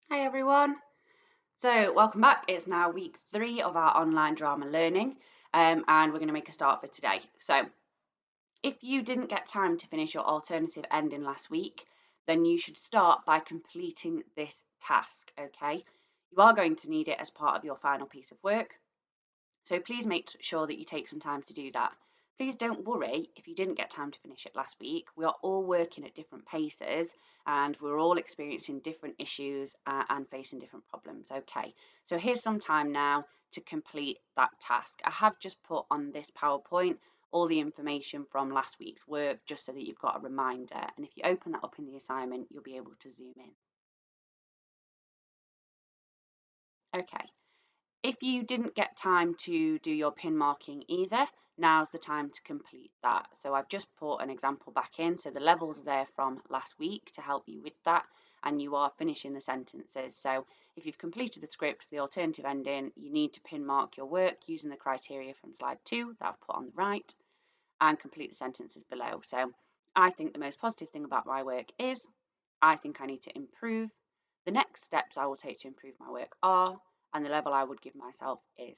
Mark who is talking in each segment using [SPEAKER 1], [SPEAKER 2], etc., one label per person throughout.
[SPEAKER 1] Hi everyone. So welcome back. It's now week 3 of our online drama learning, and we're going to make a start for today. So if you didn't get time to finish your alternative ending last week, then you should start by completing this task, okay? You are going to need it as part of your final piece of work. So please make sure that you take some time to do that. Please don't worry if you didn't get time to finish it last week. We are all working at different paces and we're all experiencing different issues and facing different problems. Okay, so here's some time now to complete that task. I have just put on this PowerPoint all the information from last week's work just so that you've got a reminder. And if you open that up in the assignment, you'll be able to zoom in. Okay. If you didn't get time to do your pin marking either, now's the time to complete that. So I've just put an example back in. So the levels are there from last week to help you with that, and you are finishing the sentences. So if you've completed the script for the alternative ending, you need to pin mark your work using the criteria from slide 2 that I've put on the right and complete the sentences below. So I think the most positive thing about my work is I think I need to improve. The next steps I will take to improve my work are, and the level I would give myself is.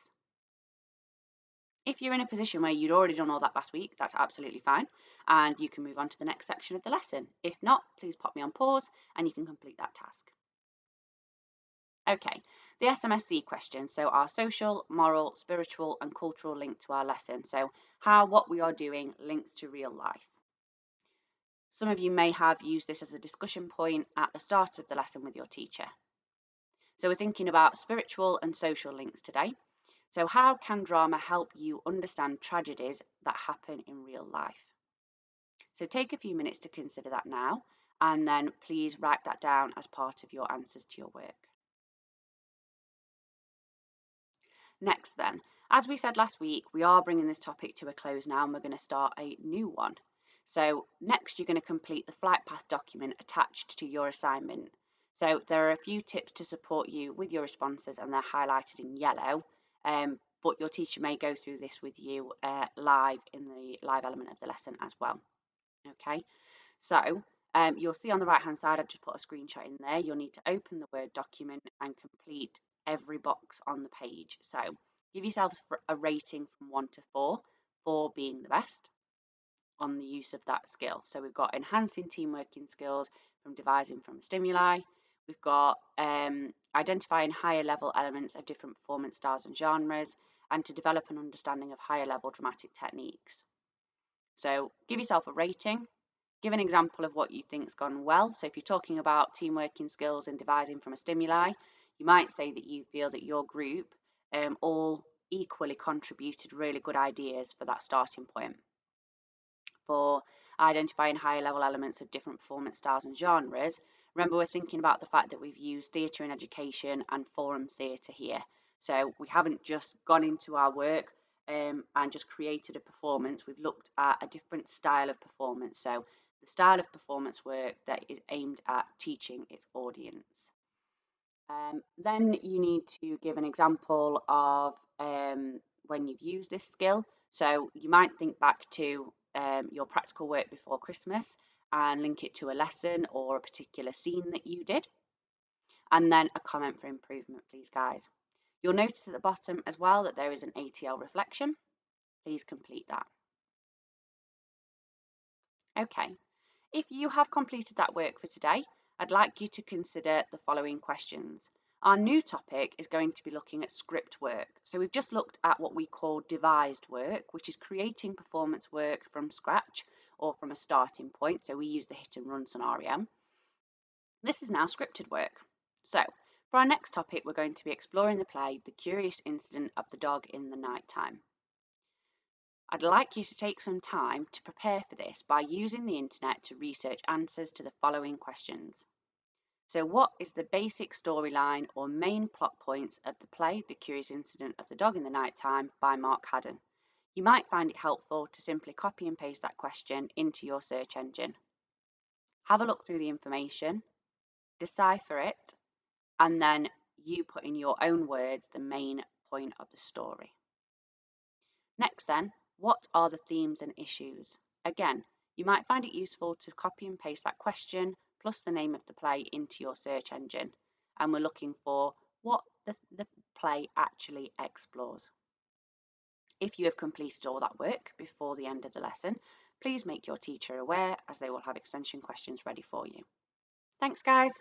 [SPEAKER 1] If you're in a position where you'd already done all that last week, that's absolutely fine, and you can move on to the next section of the lesson. If not, please pop me on pause and you can complete that task. Okay, the SMSC questions, so our social, moral, spiritual and cultural link to our lesson. So how what we are doing links to real life. Some of you may have used this as a discussion point at the start of the lesson with your teacher. So we're thinking about spiritual and social links today. So how can drama help you understand tragedies that happen in real life? So take a few minutes to consider that now, and then please write that down as part of your answers to your work. Next then, as we said last week, we are bringing this topic to a close now and we're going to start a new one. So next you're going to complete the flight path document attached to your assignment. So there are a few tips to support you with your responses and they're highlighted in yellow, but your teacher may go through this with you live in the live element of the lesson as well. Okay, so you'll see on the right hand side, I've just put a screenshot in there. You'll need to open the Word document and complete every box on the page. So give yourself a rating from 1 to 4, 4 being the best on the use of that skill. So we've got enhancing team working skills from devising from a stimuli. We've got identifying higher level elements of different performance styles and genres, and to develop an understanding of higher level dramatic techniques. So give yourself a rating. Give an example of what you think's gone well. So if you're talking about team working skills and devising from a stimuli, you might say that you feel that your group all equally contributed really good ideas for that starting point. For identifying higher level elements of different performance styles and genres, remember we're thinking about the fact that we've used theatre in education and forum theatre here. So we haven't just gone into our work and just created a performance. We've looked at a different style of performance. So the style of performance work that is aimed at teaching its audience. Then you need to give an example of when you've used this skill. So you might think back to your practical work before Christmas and link it to a lesson or a particular scene that you did. And then a comment for improvement, please, guys. You'll notice at the bottom as well that there is an ATL reflection. Please complete that. Okay, if you have completed that work for today, I'd like you to consider the following questions. Our new topic is going to be looking at script work. So we've just looked at what we call devised work, which is creating performance work from scratch or from a starting point. So we use the hit and run scenario. This is now scripted work. So for our next topic, we're going to be exploring the play, The Curious Incident of the Dog in the Nighttime. I'd like you to take some time to prepare for this by using the internet to research answers to the following questions. So what is the basic storyline or main plot points of the play The Curious Incident of the Dog in the Nighttime by Mark Haddon? You might find it helpful to simply copy and paste that question into your search engine. Have a look through the information, decipher it, and then you put in your own words the main point of the story. Next then, what are the themes and issues? Again, you might find it useful to copy and paste that question plus the name of the play into your search engine and we're looking for what the play actually explores. If you have completed all that work before the end of the lesson, please make your teacher aware, as they will have extension questions ready for you. Thanks, guys.